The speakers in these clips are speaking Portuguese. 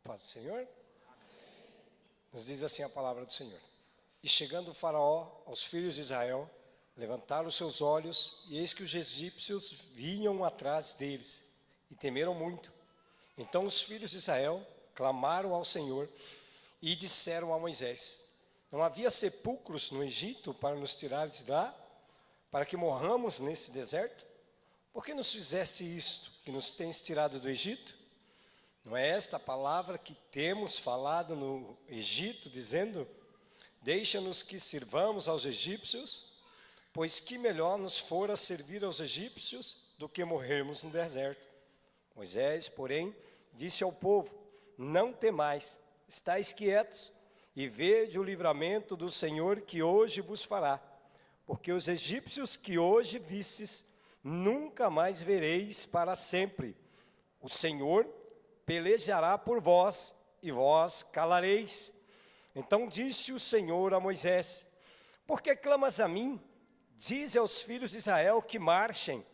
paz do Senhor? Nos diz assim a palavra do Senhor. E chegando o faraó aos filhos de Israel, levantaram os seus olhos, e eis que os egípcios vinham atrás deles, e temeram muito. Então os filhos de Israel clamaram ao Senhor, e disseram a Moisés: não havia sepulcros no Egito para nos tirares de lá, para que morramos nesse deserto? Por que nos fizeste isto, que nos tens tirado do Egito? Não é esta a palavra que temos falado no Egito, dizendo: deixa-nos que sirvamos aos egípcios? Pois que melhor nos fora servir aos egípcios do que morrermos no deserto. Moisés, porém, disse ao povo: não temais, estais quietos, e vede o livramento do Senhor que hoje vos fará. Porque os egípcios que hoje vistes, nunca mais vereis para sempre. O Senhor pelejará por vós, e vós calareis. Então disse o Senhor a Moisés: por que clamas a mim? Dize aos filhos de Israel que marchem.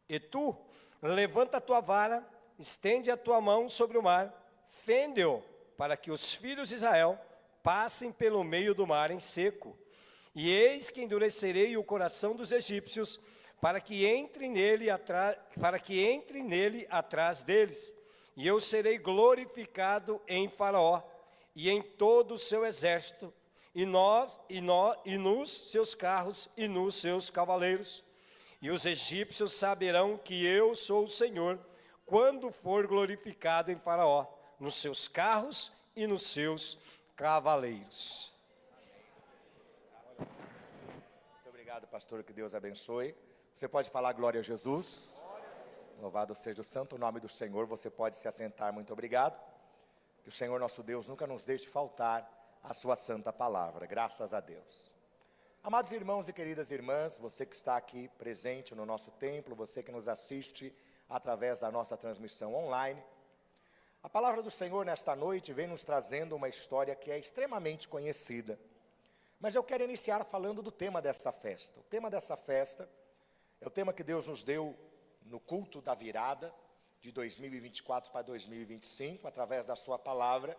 E tu, levanta a tua vara, estende a tua mão sobre o mar, fende-o, para que os filhos de Israel passem pelo meio do mar em seco. E eis que endurecerei o coração dos egípcios, para que entre nele atrás deles. E eu serei glorificado em Faraó, e em todo o seu exército, e nos seus carros, e nos seus cavaleiros. E os egípcios saberão que eu sou o Senhor, quando for glorificado em Faraó, nos seus carros e nos seus cavaleiros. Muito obrigado, pastor, que Deus abençoe. Você pode falar glória a Jesus? Louvado seja o santo nome do Senhor. Você pode se assentar, muito obrigado. Que o Senhor nosso Deus nunca nos deixe faltar a sua santa palavra, graças a Deus. Amados irmãos e queridas irmãs, você que está aqui presente no nosso templo, você que nos assiste através da nossa transmissão online, a palavra do Senhor nesta noite vem nos trazendo uma história que é extremamente conhecida. Mas eu quero iniciar falando do tema dessa festa. O tema dessa festa é o tema que Deus nos deu no culto da virada de 2024 para 2025, através da sua palavra,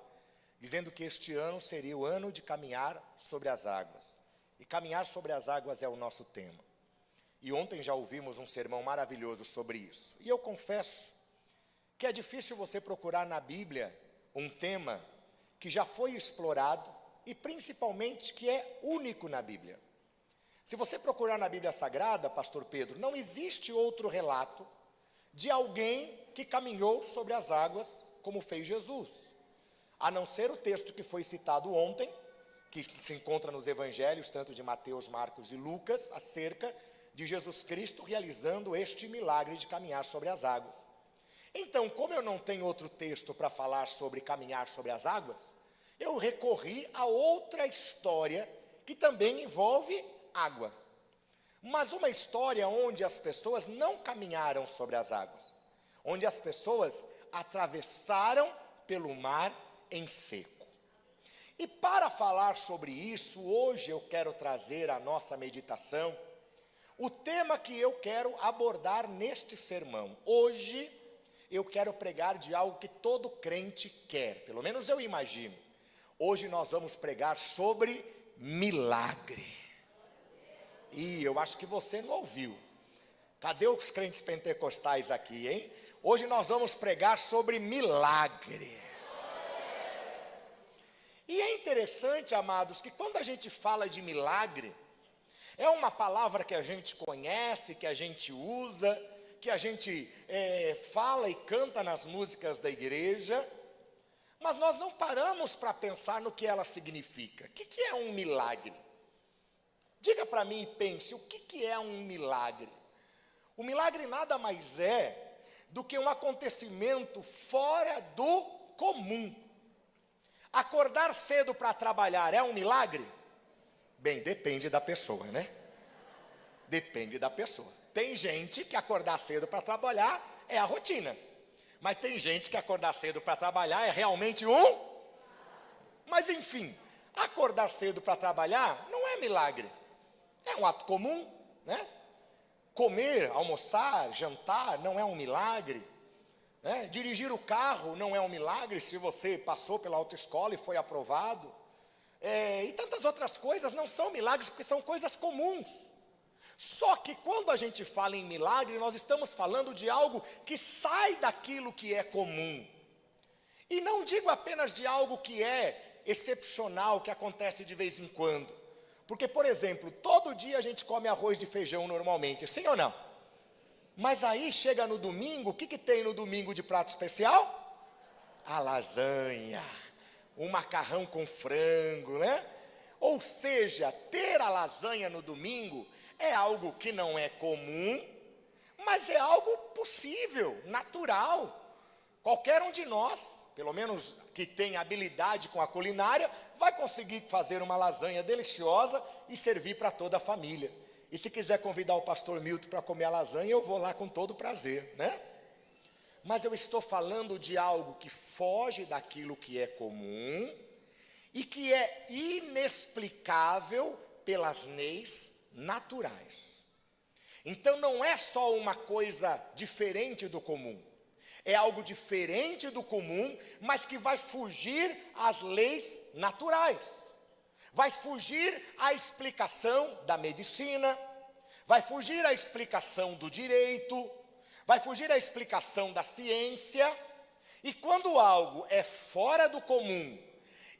dizendo que este ano seria o ano de caminhar sobre as águas. E caminhar sobre as águas é o nosso tema. E ontem já ouvimos um sermão maravilhoso sobre isso. E eu confesso que é difícil você procurar na Bíblia um tema que já foi explorado e principalmente que é único na Bíblia. Se você procurar na Bíblia Sagrada, pastor Pedro, não existe outro relato de alguém que caminhou sobre as águas como fez Jesus, a não ser o texto que foi citado ontem, que se encontra nos evangelhos, tanto de Mateus, Marcos e Lucas, acerca de Jesus Cristo realizando este milagre de caminhar sobre as águas. Então, como eu não tenho outro texto para falar sobre caminhar sobre as águas, eu recorri a outra história que também envolve água. Mas uma história onde as pessoas não caminharam sobre as águas, onde as pessoas atravessaram pelo mar em seco. E para falar sobre isso, hoje eu quero trazer à nossa meditação o tema que eu quero abordar neste sermão. Hoje eu quero pregar de algo que todo crente quer, pelo menos eu imagino. Hoje nós vamos pregar sobre milagre. E eu acho que você não ouviu. Cadê os crentes pentecostais aqui, hein? Hoje nós vamos pregar sobre milagre. E é interessante, amados, que quando a gente fala de milagre, é uma palavra que a gente conhece, que a gente usa, que a gente fala e canta nas músicas da igreja, mas nós não paramos para pensar no que ela significa. O que é um milagre? Diga para mim e pense, o que é um milagre? O milagre nada mais é do que um acontecimento fora do comum. Acordar cedo para trabalhar é um milagre? Bem, depende da pessoa, né? Depende da pessoa. Tem gente que acordar cedo para trabalhar é a rotina. Mas tem gente que acordar cedo para trabalhar é realmente Mas enfim, acordar cedo para trabalhar não é milagre. É um ato comum, né? Comer, almoçar, jantar não é um milagre. né? Dirigir o carro não é um milagre se você passou pela autoescola e foi aprovado. E tantas outras coisas não são milagres porque são coisas comuns. Só que quando a gente fala em milagre, nós estamos falando de algo que sai daquilo que é comum. E não digo apenas de algo que é excepcional, que acontece de vez em quando. Porque, por exemplo, todo dia a gente come arroz de feijão normalmente, sim ou não? Mas aí chega no domingo, o que tem no domingo de prato especial? A lasanha, um macarrão com frango, né? Ou seja, ter a lasanha no domingo é algo que não é comum, mas é algo possível, natural. Qualquer um de nós, pelo menos que tenha habilidade com a culinária, vai conseguir fazer uma lasanha deliciosa e servir para toda a família. E se quiser convidar o pastor Milton para comer a lasanha, eu vou lá com todo prazer, né? Mas eu estou falando de algo que foge daquilo que é comum e que é inexplicável pelas leis naturais. Então não é só uma coisa diferente do comum. É algo diferente do comum, mas que vai fugir às leis naturais. Vai fugir à explicação da medicina, vai fugir à explicação do direito, vai fugir à explicação da ciência. E quando algo é fora do comum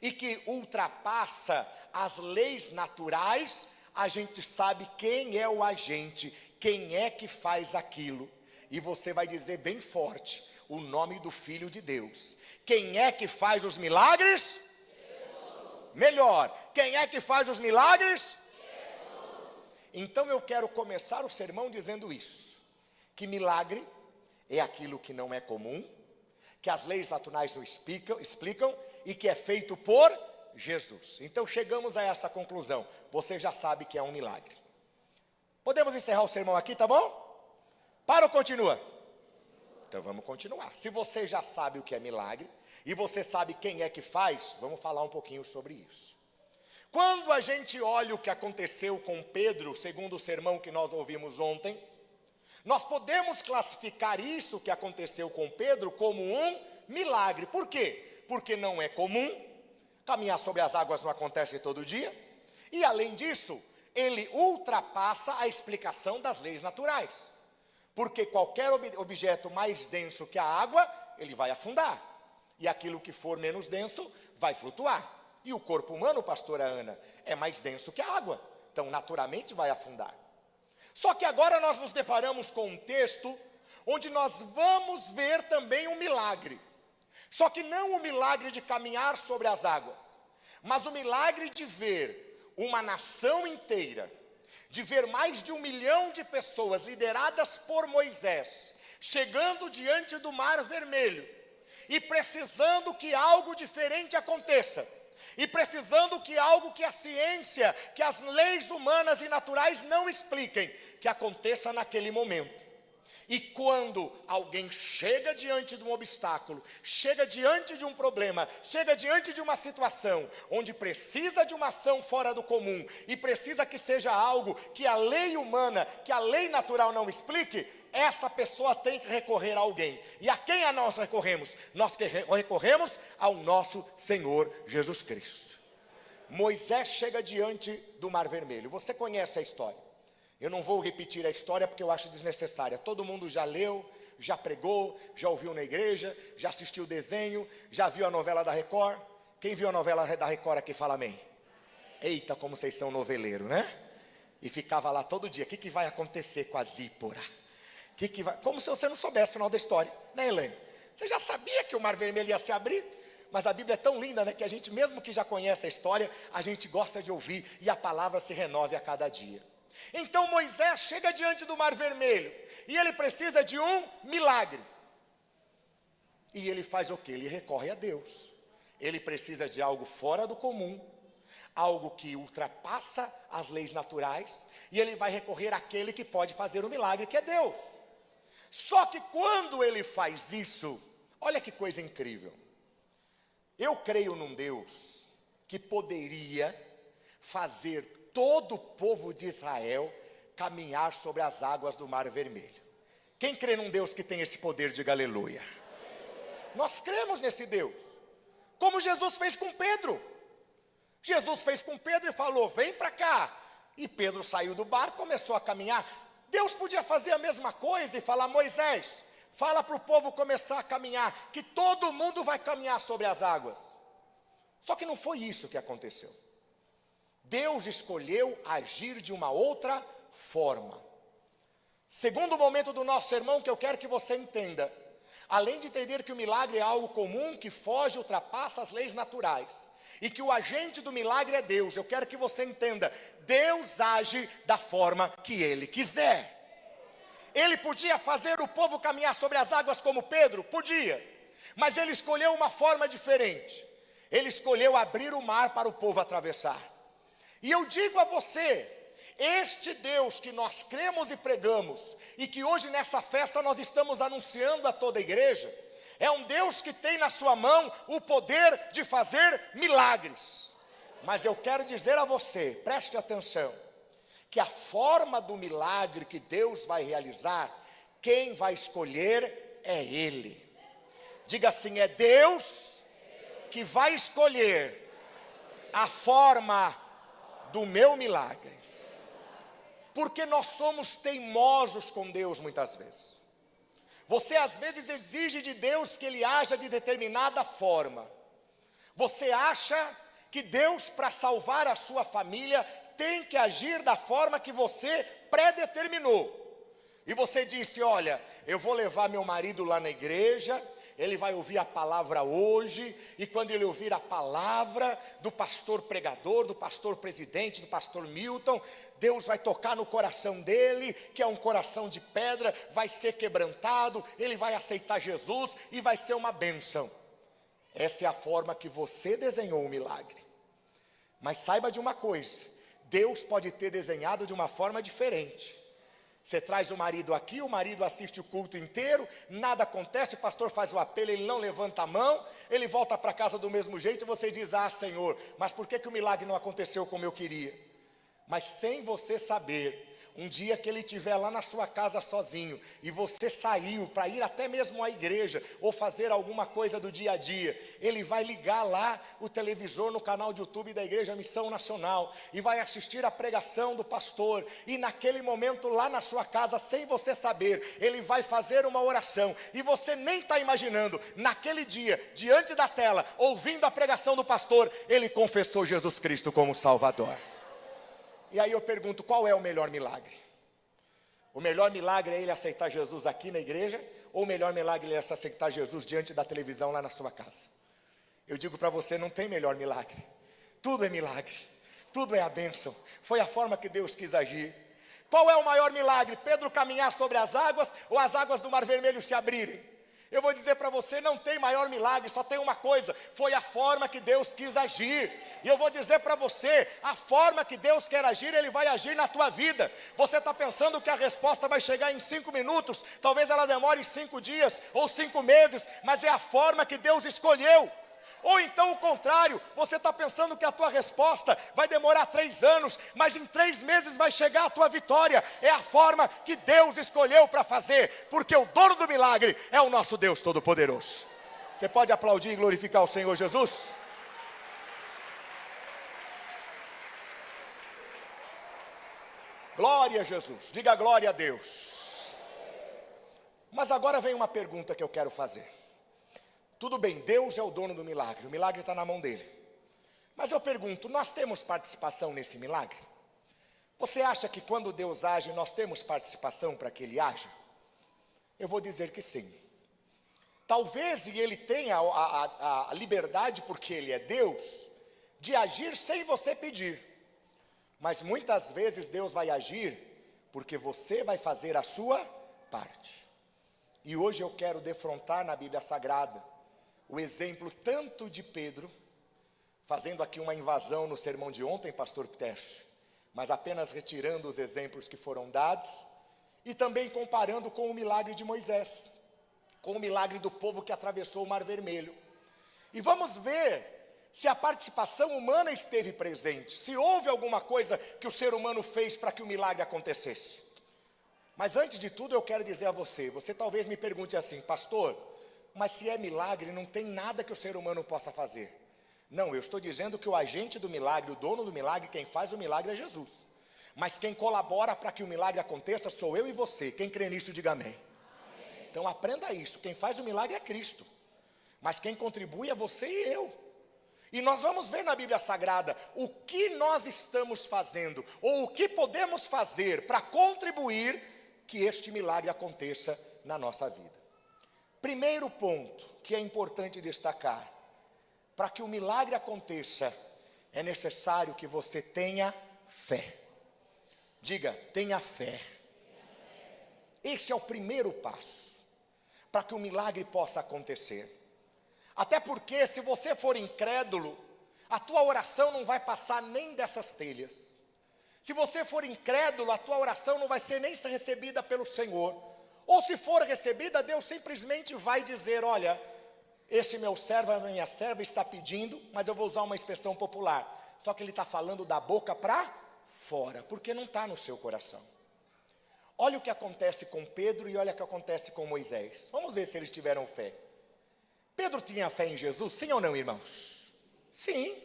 e que ultrapassa as leis naturais, a gente sabe quem é o agente, quem é que faz aquilo. E você vai dizer bem forte o nome do Filho de Deus. Quem é que faz os milagres? Jesus. Melhor, quem é que faz os milagres? Jesus. Então eu quero começar o sermão dizendo isso, que milagre é aquilo que não é comum, que as leis naturais não explicam e que é feito por Jesus. Então chegamos a essa conclusão. Você já sabe que é um milagre. Podemos encerrar o sermão aqui, tá bom? Para ou continua? Então vamos continuar. Se você já sabe o que é milagre e você sabe quem é que faz, vamos falar um pouquinho sobre isso. Quando a gente olha o que aconteceu com Pedro, segundo o sermão que nós ouvimos ontem, nós podemos classificar isso que aconteceu com Pedro como um milagre. Por quê? Porque não é comum. Caminhar sobre as águas não acontece todo dia. E além disso, ele ultrapassa a explicação das leis naturais. Porque qualquer objeto mais denso que a água, ele vai afundar. E aquilo que for menos denso, vai flutuar. E o corpo humano, pastora Ana, é mais denso que a água. Então, naturalmente, vai afundar. Só que agora nós nos deparamos com um texto onde nós vamos ver também um milagre. Só que não o milagre de caminhar sobre as águas, mas o milagre de ver uma nação inteira, de ver mais de 1 milhão de pessoas lideradas por Moisés, chegando diante do Mar Vermelho, e precisando que algo diferente aconteça, e precisando que algo que a ciência, que as leis humanas e naturais não expliquem, que aconteça naquele momento. E quando alguém chega diante de um obstáculo, chega diante de um problema, chega diante de uma situação onde precisa de uma ação fora do comum e precisa que seja algo que a lei humana, que a lei natural não explique, essa pessoa tem que recorrer a alguém. E a quem nós recorremos? Nós recorremos ao nosso Senhor Jesus Cristo. Moisés chega diante do Mar Vermelho. Você conhece a história. Eu não vou repetir a história porque eu acho desnecessária. Todo mundo já leu, já pregou, já ouviu na igreja, já assistiu o desenho, já viu a novela da Record. Quem viu a novela da Record aqui fala amém. Eita, como vocês são noveleiro, né? E ficava lá todo dia. O que vai acontecer com a Zípora? Como se você não soubesse o final da história, né, Helene? Você já sabia que o Mar Vermelho ia se abrir? Mas a Bíblia é tão linda, né? Que a gente, mesmo que já conhece a história, a gente gosta de ouvir e a palavra se renove a cada dia. Então Moisés chega diante do Mar Vermelho e ele precisa de um milagre. E ele faz o quê? Ele recorre a Deus. Ele precisa de algo fora do comum, algo que ultrapassa as leis naturais, e ele vai recorrer àquele que pode fazer o milagre, que é Deus. Só que quando ele faz isso, olha que coisa incrível. Eu creio num Deus que poderia fazer todo o povo de Israel caminhar sobre as águas do Mar Vermelho. Quem crê num Deus que tem esse poder, diga aleluia. Nós cremos nesse Deus. Como Jesus fez com Pedro. Jesus fez com Pedro e falou, vem para cá. E Pedro saiu do barco, começou a caminhar. Deus podia fazer a mesma coisa e falar, Moisés, fala para o povo começar a caminhar, que todo mundo vai caminhar sobre as águas. Só que não foi isso que aconteceu. Deus escolheu agir de uma outra forma. Segundo momento do nosso sermão que eu quero que você entenda. Além de entender que o milagre é algo comum, que foge, ultrapassa as leis naturais, e que o agente do milagre é Deus, eu quero que você entenda, Deus age da forma que Ele quiser. Ele podia fazer o povo caminhar sobre as águas como Pedro? Podia, mas Ele escolheu uma forma diferente. Ele escolheu abrir o mar para o povo atravessar. E eu digo a você, este Deus que nós cremos e pregamos, e que hoje nessa festa nós estamos anunciando a toda a igreja, é um Deus que tem na sua mão o poder de fazer milagres. Mas eu quero dizer a você, preste atenção, que a forma do milagre que Deus vai realizar, quem vai escolher é Ele. Diga assim, é Deus que vai escolher a forma do meu milagre. Porque nós somos teimosos com Deus muitas vezes. Você às vezes exige de Deus que Ele haja de determinada forma. Você acha que Deus, para salvar a sua família, tem que agir da forma que você predeterminou. E você disse, olha, eu vou levar meu marido lá na igreja, ele vai ouvir a palavra hoje, e quando ele ouvir a palavra do pastor pregador, do pastor presidente, do pastor Milton, Deus vai tocar no coração dele, que é um coração de pedra, vai ser quebrantado, ele vai aceitar Jesus e vai ser uma bênção. Essa é a forma que você desenhou o milagre. Mas saiba de uma coisa, Deus pode ter desenhado de uma forma diferente. Você traz o marido aqui, o marido assiste o culto inteiro, nada acontece, o pastor faz o apelo, ele não levanta a mão, ele volta para casa do mesmo jeito e você diz, ah Senhor, mas por que o milagre não aconteceu como eu queria? Mas sem você saber, um dia que ele estiver lá na sua casa sozinho, e você saiu para ir até mesmo à igreja, ou fazer alguma coisa do dia a dia, ele vai ligar lá o televisor no canal de YouTube da Igreja Missão Nacional, e vai assistir a pregação do pastor, e naquele momento lá na sua casa, sem você saber, ele vai fazer uma oração, e você nem está imaginando, naquele dia, diante da tela, ouvindo a pregação do pastor, ele confessou Jesus Cristo como Salvador. E aí eu pergunto, qual é o melhor milagre? O melhor milagre é ele aceitar Jesus aqui na igreja? Ou o melhor milagre é aceitar Jesus diante da televisão lá na sua casa? Eu digo para você, não tem melhor milagre. Tudo é milagre. Tudo é a bênção. Foi a forma que Deus quis agir. Qual é o maior milagre? Pedro caminhar sobre as águas ou as águas do Mar Vermelho se abrirem? Eu vou dizer para você, não tem maior milagre, só tem uma coisa, foi a forma que Deus quis agir. E eu vou dizer para você, a forma que Deus quer agir, Ele vai agir na tua vida. Você está pensando que a resposta vai chegar em 5 minutos, talvez ela demore 5 dias ou 5 meses, mas é a forma que Deus escolheu. Ou então o contrário, você está pensando que a tua resposta vai demorar 3 anos, mas em 3 meses vai chegar a tua vitória. É a forma que Deus escolheu para fazer, porque o dono do milagre é o nosso Deus Todo-Poderoso. Você pode aplaudir e glorificar o Senhor Jesus? Glória a Jesus, diga glória a Deus. Mas agora vem uma pergunta que eu quero fazer. Tudo bem, Deus é o dono do milagre, o milagre está na mão dele. Mas eu pergunto, nós temos participação nesse milagre? Você acha que quando Deus age, nós temos participação para que Ele haja? Eu vou dizer que sim. Talvez Ele tenha a liberdade, porque Ele é Deus, de agir sem você pedir. Mas muitas vezes Deus vai agir, porque você vai fazer a sua parte. E hoje eu quero defrontar na Bíblia Sagrada o exemplo tanto de Pedro, fazendo aqui uma invasão no sermão de ontem, pastor Pérez, mas apenas retirando os exemplos que foram dados, e também comparando com o milagre de Moisés, com o milagre do povo que atravessou o Mar Vermelho. E vamos ver se a participação humana esteve presente, se houve alguma coisa que o ser humano fez para que o milagre acontecesse. Mas antes de tudo eu quero dizer a você, você talvez me pergunte assim, pastor, mas se é milagre, não tem nada que o ser humano possa fazer. Não, eu estou dizendo que o agente do milagre, o dono do milagre, quem faz o milagre é Jesus. Mas quem colabora para que o milagre aconteça sou eu e você. Quem crê nisso, diga amém. Então aprenda isso, quem faz o milagre é Cristo. Mas quem contribui é você e eu. E nós vamos ver na Bíblia Sagrada o que nós estamos fazendo, ou o que podemos fazer para contribuir que este milagre aconteça na nossa vida. Primeiro ponto que é importante destacar: para que o milagre aconteça, é necessário que você tenha fé. Diga, tenha fé. Esse é o primeiro passo, para que o milagre possa acontecer. Até porque se você for incrédulo, a tua oração não vai passar nem dessas telhas. Se você for incrédulo, a tua oração não vai ser nem recebida pelo Senhor. Ou se for recebida, Deus simplesmente vai dizer: olha, esse meu servo, a minha serva está pedindo, mas eu vou usar uma expressão popular. Só que ele está falando da boca para fora, porque não está no seu coração. Olha o que acontece com Pedro e olha o que acontece com Moisés. Vamos ver se eles tiveram fé. Pedro tinha fé em Jesus, sim ou não, irmãos? Sim.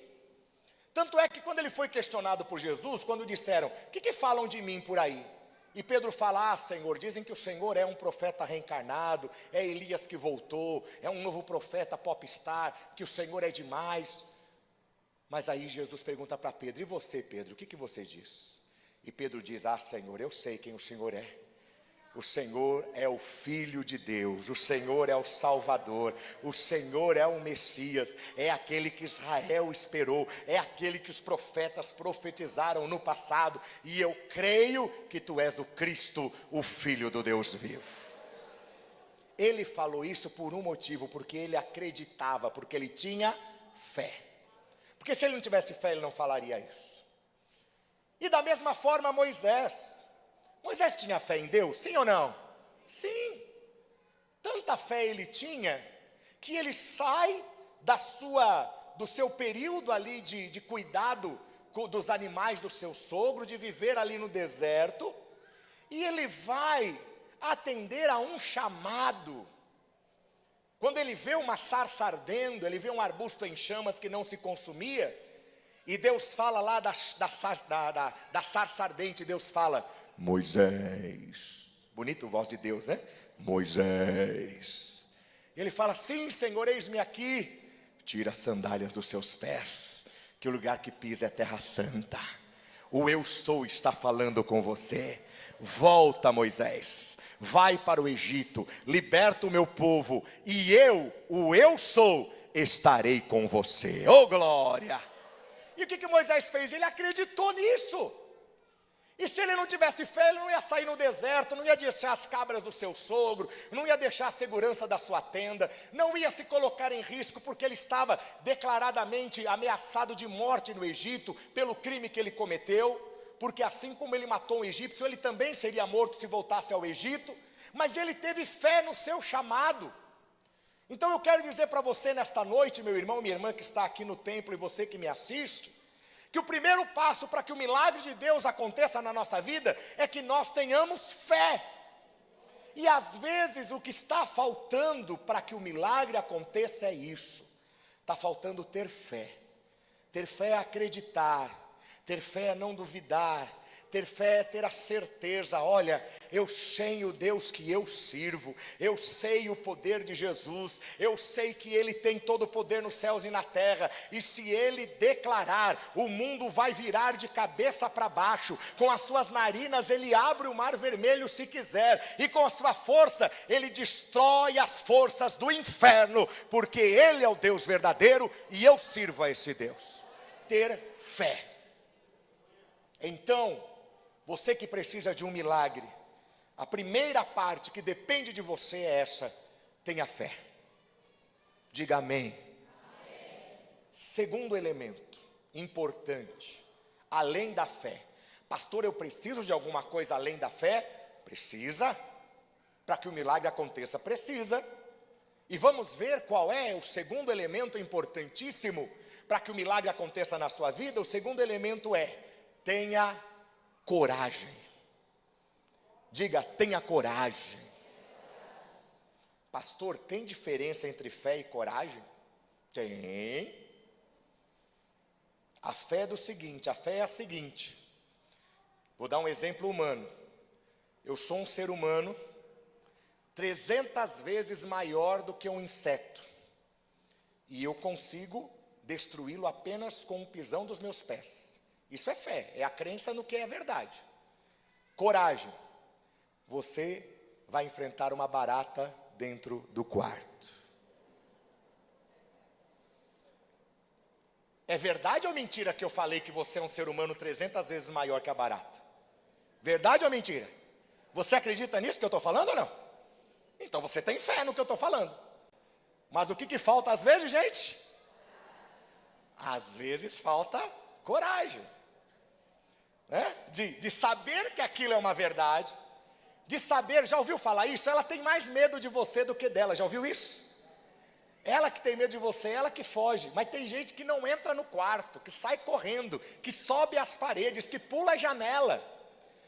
Tanto é que quando ele foi questionado por Jesus, quando disseram: o que falam de mim por aí? E Pedro fala: Senhor, dizem que o Senhor é um profeta reencarnado, é Elias que voltou, é um novo profeta popstar, que o Senhor é demais. Mas aí Jesus pergunta para Pedro: e você, Pedro, o que você diz? E Pedro diz: Senhor, eu sei quem o Senhor é. O Senhor é o Filho de Deus, o Senhor é o Salvador, o Senhor é o Messias, é aquele que Israel esperou, é aquele que os profetas profetizaram no passado, e eu creio que tu és o Cristo, o Filho do Deus vivo. Ele falou isso por um motivo, porque ele acreditava, porque ele tinha fé. Porque se ele não tivesse fé, ele não falaria isso. E da mesma forma Moisés tinha fé em Deus, sim ou não? Sim. Tanta fé ele tinha, que ele sai do seu período ali de cuidado dos animais do seu sogro, de viver ali no deserto, e ele vai atender a um chamado. Quando ele vê uma sarça ardendo, ele vê um arbusto em chamas que não se consumia, e Deus fala lá da sarça ardente, Deus fala: Moisés. Bonito voz de Deus, né? Moisés. Ele fala: sim, Senhor, eis-me aqui. Tira as sandálias dos seus pés, que o lugar que pisa é terra santa. O eu sou está falando com você. Volta, Moisés, vai para o Egito, liberta o meu povo, e o eu sou, estarei com você. Oh, glória! E o que Moisés fez? Ele acreditou nisso. E se ele não tivesse fé, ele não ia sair no deserto, não ia deixar as cabras do seu sogro, não ia deixar a segurança da sua tenda, não ia se colocar em risco, porque ele estava declaradamente ameaçado de morte no Egito, pelo crime que ele cometeu, porque assim como ele matou um egípcio, ele também seria morto se voltasse ao Egito, mas ele teve fé no seu chamado. Então eu quero dizer para você nesta noite, meu irmão, minha irmã que está aqui no templo, e você que me assiste, que o primeiro passo para que o milagre de Deus aconteça na nossa vida é que nós tenhamos fé. E às vezes o que está faltando para que o milagre aconteça é isso. Está faltando ter fé. Ter fé é acreditar, ter fé é não duvidar, ter fé é ter a certeza: olha, eu sei o Deus que eu sirvo, eu sei o poder de Jesus, eu sei que Ele tem todo o poder nos céus e na terra, e se Ele declarar, o mundo vai virar de cabeça para baixo, com as suas narinas Ele abre o mar vermelho se quiser, e com a sua força Ele destrói as forças do inferno, porque Ele é o Deus verdadeiro, e eu sirvo a esse Deus. Ter fé. Então, você que precisa de um milagre, a primeira parte que depende de você é essa: tenha fé. Diga amém. Segundo elemento importante, além da fé. Pastor, eu preciso de alguma coisa além da fé? Precisa. Para que o milagre aconteça, precisa. E vamos ver qual é o segundo elemento importantíssimo para que o milagre aconteça na sua vida. O segundo elemento é: tenha coragem. Diga, tenha coragem. Pastor, tem diferença entre fé e coragem? Tem. A fé é a seguinte. Vou dar um exemplo humano. Eu sou um ser humano 300 vezes maior do que um inseto. E eu consigo destruí-lo apenas com um pisão dos meus pés. Isso é fé, é a crença no que é verdade. Coragem. Você vai enfrentar uma barata dentro do quarto. É verdade ou mentira que eu falei que você é um ser humano 300 vezes maior que a barata? Verdade ou mentira? Você acredita nisso que eu estou falando ou não? Então você tem fé no que eu estou falando. Mas o que falta às vezes, gente? Às vezes falta coragem, né? De saber que aquilo é uma verdade, de saber, já ouviu falar isso? Ela tem mais medo de você do que dela, já ouviu isso? Ela que tem medo de você, ela que foge, mas tem gente que não entra no quarto, que sai correndo, que sobe as paredes, que pula a janela.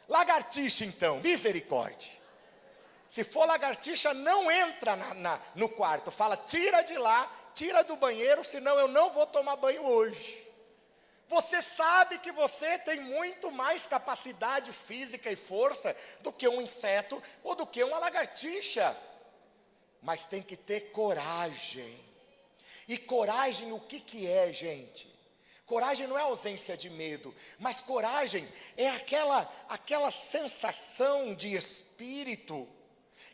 Lagartixa então, misericórdia. Se for lagartixa, não entra no quarto, fala, tira de lá, tira do banheiro, senão eu não vou tomar banho hoje. Você sabe que você tem muito mais capacidade física e força do que um inseto ou do que uma lagartixa. Mas tem que ter coragem. E coragem o que é, gente? Coragem não é ausência de medo, mas coragem é aquela sensação de espírito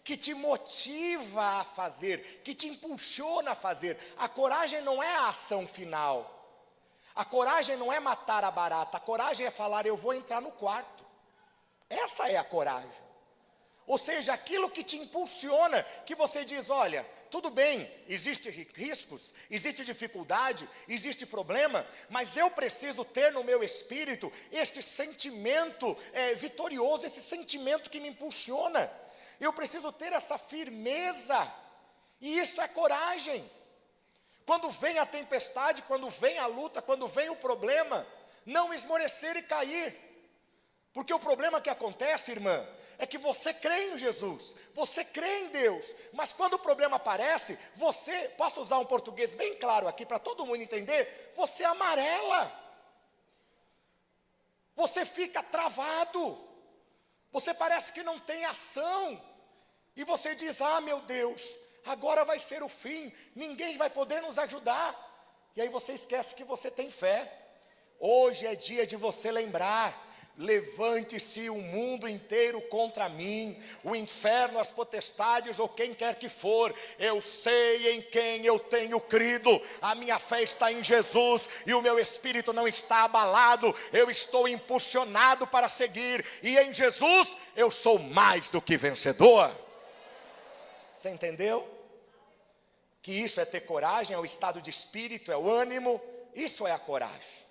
que te motiva a fazer, que te impulsiona a fazer. A coragem não é a ação final. A coragem não é matar a barata, a coragem é falar, eu vou entrar no quarto. Essa é a coragem. Ou seja, aquilo que te impulsiona, que você diz, olha, tudo bem, existe riscos, existe dificuldade, existe problema, mas eu preciso ter no meu espírito este sentimento vitorioso, esse sentimento que me impulsiona. Eu preciso ter essa firmeza, e isso é coragem. Quando vem a tempestade, quando vem a luta, quando vem o problema, não esmorecer e cair. Porque o problema que acontece, irmã, é que você crê em Jesus, você crê em Deus, mas quando o problema aparece, você, posso usar um português bem claro aqui para todo mundo entender, você amarela. Você fica travado. Você parece que não tem ação. E você diz, meu Deus, agora vai ser o fim, ninguém vai poder nos ajudar. E aí você esquece que você tem fé. Hoje é dia de você lembrar, levante-se o mundo inteiro contra mim, o inferno, as potestades ou quem quer que for, eu sei em quem eu tenho crido, a minha fé está em Jesus e o meu espírito não está abalado, eu estou impulsionado para seguir e em Jesus eu sou mais do que vencedor. Você entendeu? Que isso é ter coragem, é o estado de espírito, é o ânimo, isso é a coragem.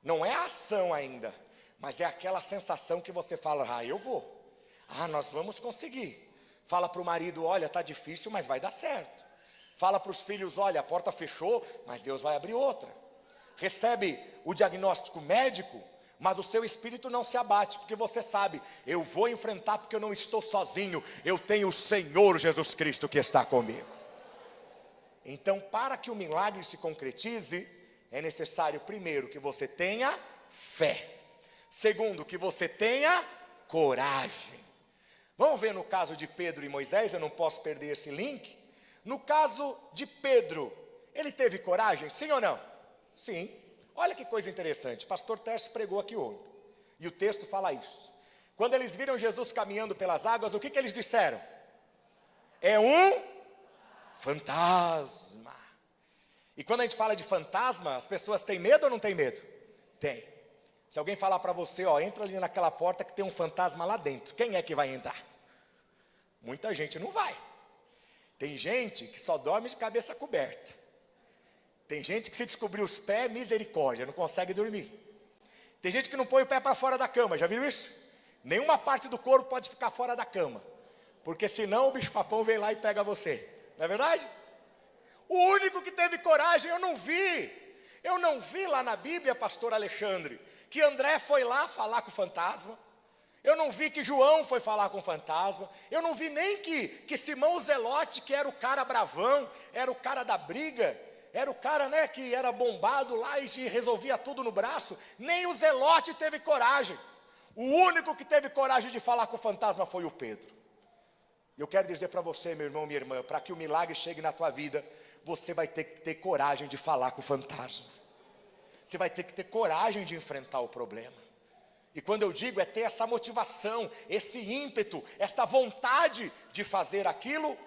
Não é a ação ainda, mas é aquela sensação que você fala, eu vou, nós vamos conseguir. Fala para o marido, olha, está difícil, mas vai dar certo. Fala para os filhos, olha, a porta fechou, mas Deus vai abrir outra. Recebe o diagnóstico médico, mas o seu espírito não se abate, porque você sabe, eu vou enfrentar porque eu não estou sozinho, eu tenho o Senhor Jesus Cristo que está comigo. Então, para que o milagre se concretize, é necessário, primeiro, que você tenha fé. Segundo, que você tenha coragem. Vamos ver no caso de Pedro e Moisés, eu não posso perder esse link. No caso de Pedro, ele teve coragem, sim ou não? Sim. Olha que coisa interessante, pastor Tércio pregou aqui hoje, e o texto fala isso. Quando eles viram Jesus caminhando pelas águas, o que eles disseram? É um fantasma. E quando a gente fala de fantasma, as pessoas têm medo ou não têm medo? Tem. Se alguém falar para você, entra ali naquela porta que tem um fantasma lá dentro, quem é que vai entrar? Muita gente não vai. Tem gente que só dorme de cabeça coberta. Tem gente que se descobrir os pés, misericórdia, não consegue dormir. Tem gente que não põe o pé para fora da cama, já viu isso? Nenhuma parte do corpo pode ficar fora da cama, porque senão o bicho-papão vem lá e pega você, não é verdade? O único que teve coragem, eu não vi lá na Bíblia, pastor Alexandre, que André foi lá falar com o fantasma. Eu não vi que João foi falar com o fantasma. Eu não vi nem que Simão o Zelote, que era o cara bravão, era o cara da briga, era o cara, né, que era bombado lá e resolvia tudo no braço. Nem o Zelote teve coragem. O único que teve coragem de falar com o fantasma foi o Pedro. Eu quero dizer para você, meu irmão, minha irmã, para que o milagre chegue na tua vida, você vai ter que ter coragem de falar com o fantasma. Você vai ter que ter coragem de enfrentar o problema. E quando eu digo é ter essa motivação, esse ímpeto, esta vontade de fazer aquilo,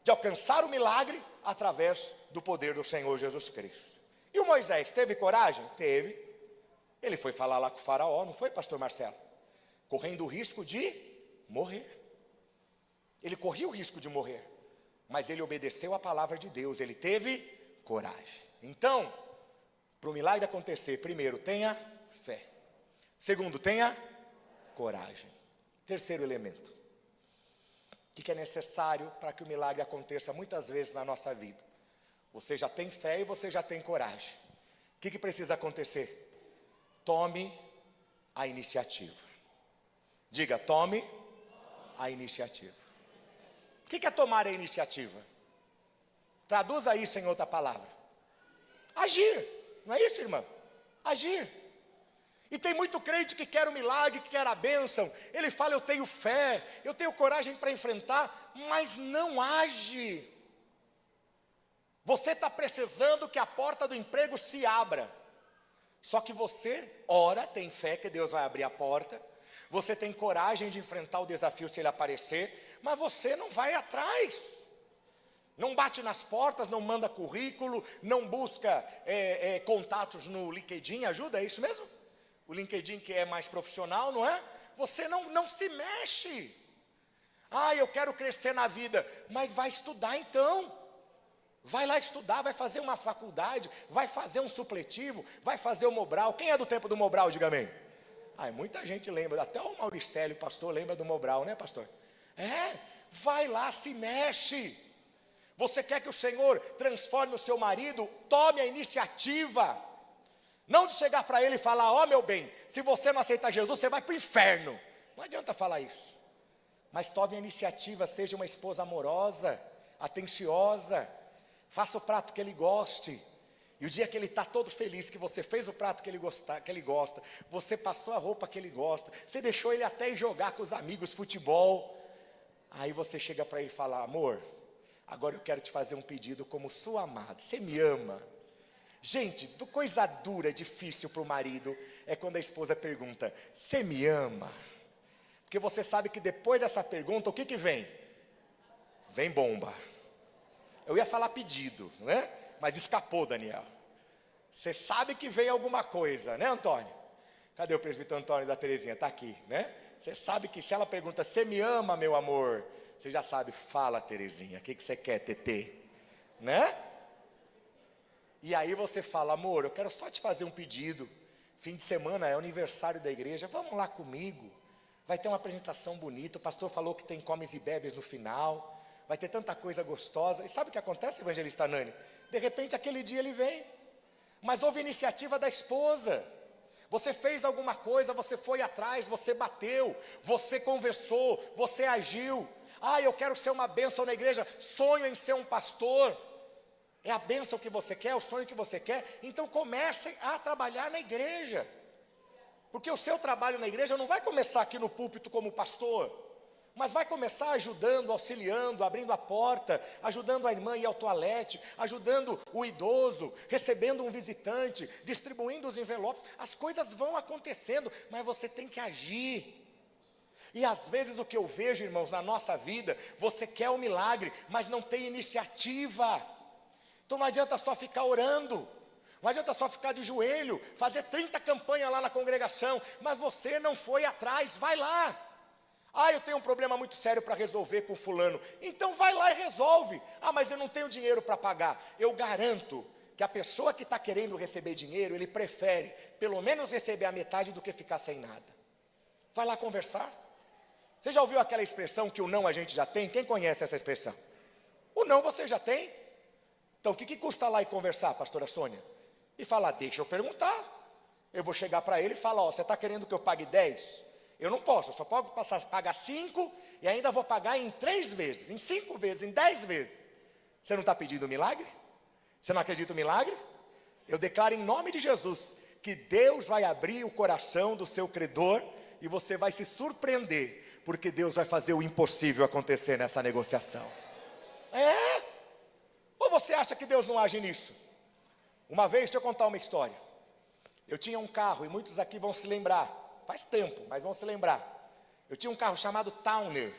de alcançar o milagre através do poder do Senhor Jesus Cristo. E o Moisés teve coragem? Teve. Ele foi falar lá com o faraó, não foi, pastor Marcelo? Correndo o risco de morrer. Ele corria o risco de morrer, mas ele obedeceu a palavra de Deus, ele teve coragem. Então, para o milagre acontecer, primeiro, tenha fé. Segundo, tenha coragem. Terceiro elemento, o que é necessário para que o milagre aconteça muitas vezes na nossa vida? Você já tem fé e você já tem coragem. O que precisa acontecer? Tome a iniciativa. Diga, tome a iniciativa. O que é tomar a iniciativa? Traduza isso em outra palavra. Agir, não é isso, irmão? Agir. E tem muito crente que quer o milagre, que quer a bênção. Ele fala, eu tenho fé, eu tenho coragem para enfrentar, mas não age. Você está precisando que a porta do emprego se abra. Só que você, ora, tem fé que Deus vai abrir a porta. Você tem coragem de enfrentar o desafio se ele aparecer, mas você não vai atrás. Não bate nas portas, não manda currículo, não busca contatos no LinkedIn, ajuda, é isso mesmo? O LinkedIn que é mais profissional, não é? Você não se mexe. Ah, eu quero crescer na vida, mas vai estudar então. Vai lá estudar, vai fazer uma faculdade, vai fazer um supletivo, vai fazer o Mobral. Quem é do tempo do Mobral, diga amém. Muita gente lembra, até o Mauricélio, pastor, lembra do Mobral, né, pastor? Vai lá, se mexe. Você quer que o Senhor transforme o seu marido? Tome a iniciativa. Não de chegar para ele e falar, ó meu bem, se você não aceitar Jesus, você vai para o inferno. Não adianta falar isso. Mas tome a iniciativa, seja uma esposa amorosa, atenciosa. Faça o prato que ele goste. E o dia que ele está todo feliz, que você fez o prato que ele gosta, você passou a roupa que ele gosta, você deixou ele até ir jogar com os amigos futebol. Aí você chega para ele e fala, amor, agora eu quero te fazer um pedido como sua amada, você me ama? Gente, coisa dura, difícil para o marido, é quando a esposa pergunta, você me ama? Porque você sabe que depois dessa pergunta, o que vem? Vem bomba. Eu ia falar pedido, né? Mas escapou, Daniel. Você sabe que vem alguma coisa, né, Antônio? Cadê o presbítero Antônio da Terezinha? Está aqui, né? Você sabe que se ela pergunta, você me ama, meu amor? Você já sabe, fala, Terezinha, o que você quer, TT? Né? E aí você fala, amor, eu quero só te fazer um pedido. Fim de semana é aniversário da igreja, vamos lá comigo. Vai ter uma apresentação bonita, o pastor falou que tem comes e bebes no final. Vai ter tanta coisa gostosa. E sabe o que acontece, evangelista Nani? De repente, aquele dia ele vem. Mas houve iniciativa da esposa. Você fez alguma coisa, você foi atrás, você bateu, você conversou, você agiu. Eu quero ser uma bênção na igreja. Sonho em ser um pastor. É a bênção que você quer, o sonho que você quer. Então comecem a trabalhar na igreja. Porque o seu trabalho na igreja não vai começar aqui no púlpito como pastor. Mas vai começar ajudando, auxiliando, abrindo a porta, ajudando a irmã a ir ao toalete, ajudando o idoso, recebendo um visitante, distribuindo os envelopes. As coisas vão acontecendo, mas você tem que agir. E às vezes o que eu vejo, irmãos, na nossa vida, você quer o milagre, mas não tem iniciativa. Então não adianta só ficar orando. Não adianta só ficar de joelho, fazer 30 campanhas lá na congregação, mas você não foi atrás, vai lá. Eu tenho um problema muito sério para resolver com fulano. Então vai lá e resolve. Mas eu não tenho dinheiro para pagar. Eu garanto que a pessoa que está querendo receber dinheiro, ele prefere pelo menos receber a metade do que ficar sem nada. Vai lá conversar. Você já ouviu aquela expressão que o não a gente já tem? Quem conhece essa expressão? O não você já tem. Então o que custa lá e conversar, pastora Sônia? E falar, deixa eu perguntar. Eu vou chegar para ele e falar, você está querendo que eu pague 10? Eu não posso, eu só posso pagar 5 e ainda vou pagar em 3 vezes, em 5 vezes, em 10 vezes. Você não está pedindo milagre? Você não acredita no milagre? Eu declaro em nome de Jesus que Deus vai abrir o coração do seu credor e você vai se surpreender, porque Deus vai fazer o impossível acontecer nessa negociação. Ou você acha que Deus não age nisso? Uma vez, deixa eu contar uma história. Eu tinha um carro, e muitos aqui vão se lembrar, faz tempo, mas vão se lembrar. Eu tinha um carro chamado Towner,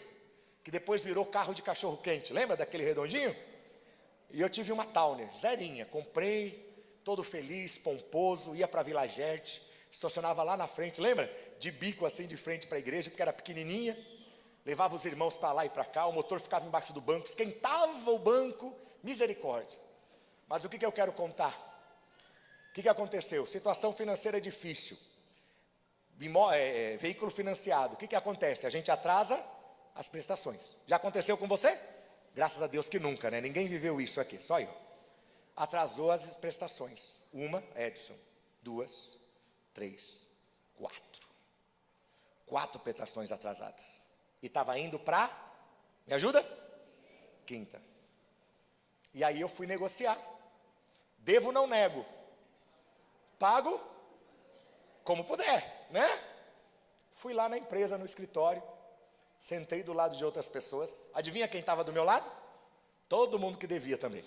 que depois virou carro de cachorro quente, lembra daquele redondinho? E eu tive uma Towner, zerinha, comprei, todo feliz, pomposo, ia para Vila Gerte, estacionava lá na frente, lembra? De bico assim de frente para a igreja, porque era pequenininha, levava os irmãos para lá e para cá, o motor ficava embaixo do banco, esquentava o banco, misericórdia. Mas o que eu quero contar? O que aconteceu? Situação financeira difícil, veículo financiado, o que acontece? A gente atrasa as prestações. Já aconteceu com você? Graças a Deus que nunca, né? Ninguém viveu isso aqui, só eu. Atrasou as prestações. 1, Edson, 2, 3, 4. 4 prestações atrasadas. E estava indo para, me ajuda? 5ª. E aí eu fui negociar. Devo, não nego. Pago como puder, né? Fui lá na empresa, no escritório. Sentei do lado de outras pessoas. Adivinha quem estava do meu lado? Todo mundo que devia também.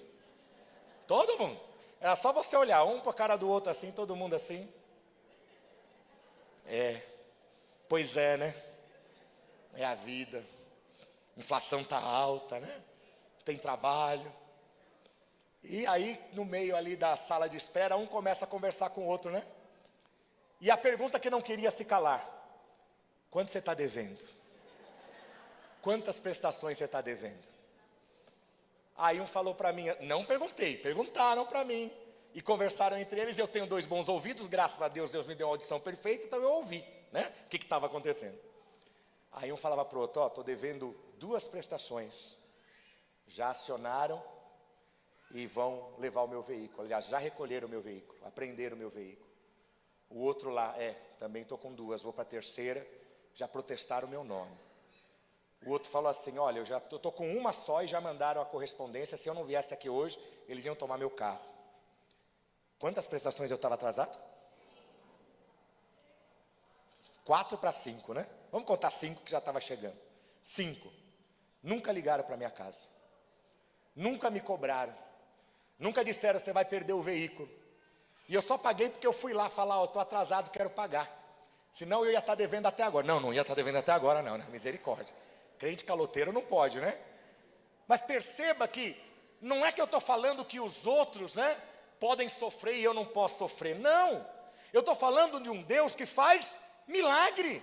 Todo mundo. Era só você olhar, um para a cara do outro assim, todo mundo assim. Pois é, né? É a vida. Inflação está alta, né? Tem trabalho. E aí, no meio ali da sala de espera, um começa a conversar com o outro, né? E a pergunta que não queria se calar: quanto você está devendo? Quantas prestações você está devendo? Aí um falou para mim, não perguntei, perguntaram para mim. E conversaram entre eles, eu tenho 2 bons ouvidos, graças a Deus, Deus me deu uma audição perfeita, então eu ouvi, né? O que estava acontecendo. Aí um falava para o outro, estou devendo 2 prestações. Já acionaram e vão levar o meu veículo. Aliás, já recolheram o meu veículo, apreenderam o meu veículo. O outro lá, também estou com 2, vou para a 3ª, já protestaram o meu nome. O outro falou assim, olha, eu já estou com 1 só e já mandaram a correspondência, se eu não viesse aqui hoje, eles iam tomar meu carro. Quantas prestações eu estava atrasado? 4 para 5, né? Vamos contar 5 que já estava chegando. 5. Nunca ligaram para minha casa. Nunca me cobraram. Nunca disseram, você vai perder o veículo. E eu só paguei porque eu fui lá falar, estou atrasado, quero pagar. Senão eu ia estar devendo até agora. Não ia estar devendo até agora não, né? Misericórdia. Crente caloteiro não pode, né? Mas perceba que não é que eu estou falando que os outros, né, podem sofrer e eu não posso sofrer. Não. Eu estou falando de um Deus que faz milagre.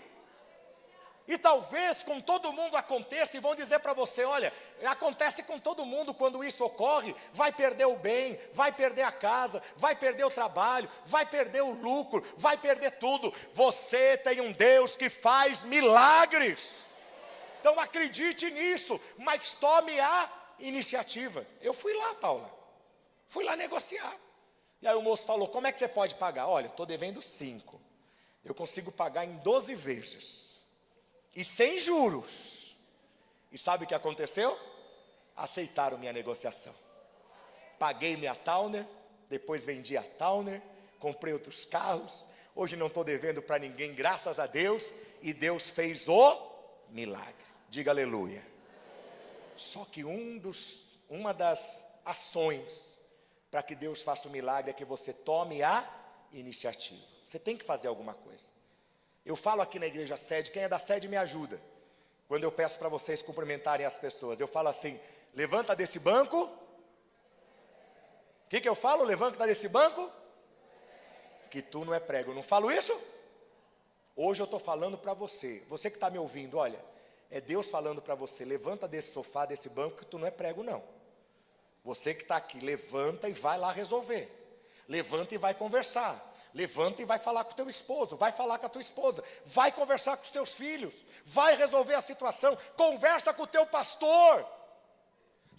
E talvez com todo mundo aconteça, e vão dizer para você, olha, acontece com todo mundo quando isso ocorre, vai perder o bem, vai perder a casa, vai perder o trabalho, vai perder o lucro, vai perder tudo. Você tem um Deus que faz milagres. Então acredite nisso, mas tome a iniciativa. Eu fui lá, Paula, fui lá negociar. E aí o moço falou, como é que você pode pagar? Olha, estou devendo 5, eu consigo pagar em 12 vezes. E sem juros. E sabe o que aconteceu? Aceitaram minha negociação. Paguei minha Towner, depois vendi a Towner, comprei outros carros. Hoje não estou devendo para ninguém, graças a Deus. E Deus fez o milagre. Diga aleluia. Só que uma das ações para que Deus faça o milagre é que você tome a iniciativa. Você tem que fazer alguma coisa. Eu falo aqui na igreja sede, quem é da sede me ajuda. Quando eu peço para vocês cumprimentarem as pessoas, eu falo assim, levanta desse banco. O que eu falo? Levanta desse banco. Que tu não é prego. Eu não falo isso? Hoje eu estou falando para você. Você que está me ouvindo, olha, é Deus falando para você, levanta desse sofá, desse banco, que tu não é prego não. Você que está aqui, levanta e vai lá resolver. Levanta e vai conversar. Levanta e vai falar com o teu esposo, vai falar com a tua esposa, vai conversar com os teus filhos, vai resolver a situação, conversa com o teu pastor.